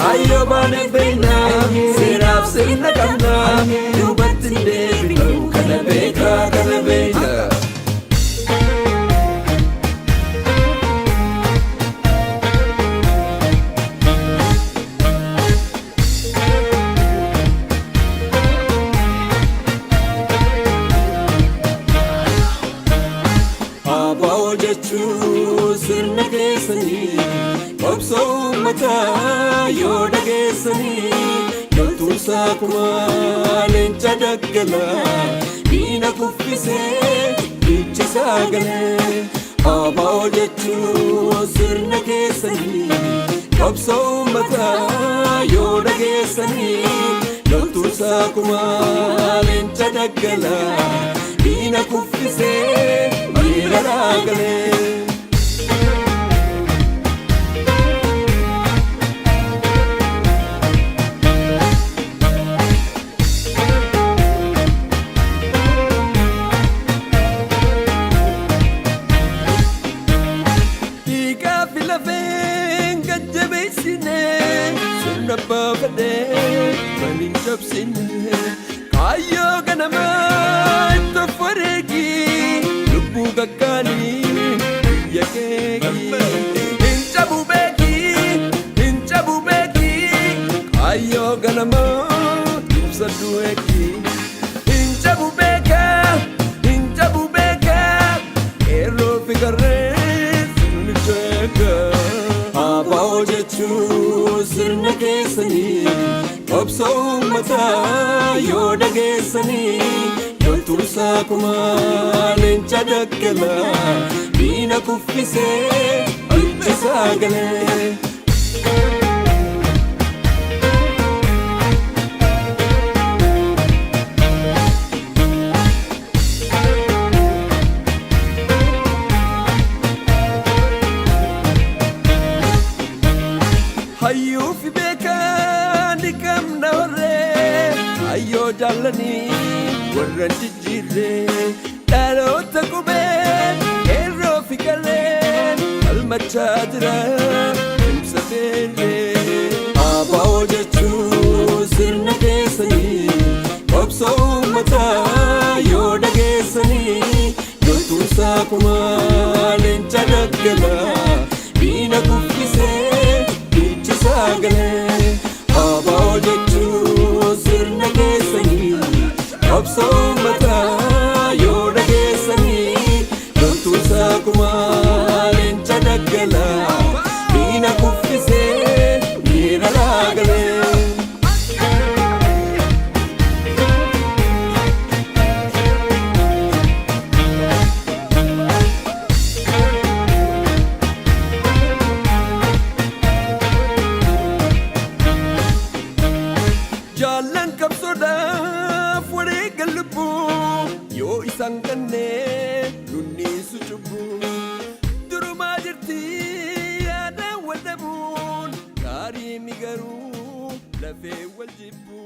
Ayo bane bena, sirap sirna kamna, dubatin debinu, kana beka, kana bena. Abao jechu sirna kesani. Obso mata yoda gesani yotusa kuma lencha daggala dina kuffise ichisa gale abao jechu sirna kesani obso mata yoda gesani yotusa kuma lencha daggala dina kuffise mira gale Nabafade manin chapsine kayo ganama to foregi lubu gakani yakegi hinchabu beki kayo ganama sadueki hinchabu beka ero figare suncheka abao jechu sirna kesani obso mata yoda gesani yotusa kuma lencha daggala dina kuffise ichisa gale Hayu fi beka nikam nawre ayo jalani warran jijire daro takube ero fi kale almachadra imsatele abao jechu sirna kesani obso mata yoda gesani yotusa kuma lencha daggala dina kuffise sagale abao jechu sirna kesani obso mata yoda gesani yotusa kuma lencha daggala dina kuffise mira lagale Jalan kap soda fure galbu yo isangane nunni sujubu duruma jirti ada wadamun kari migaru lafe waljibu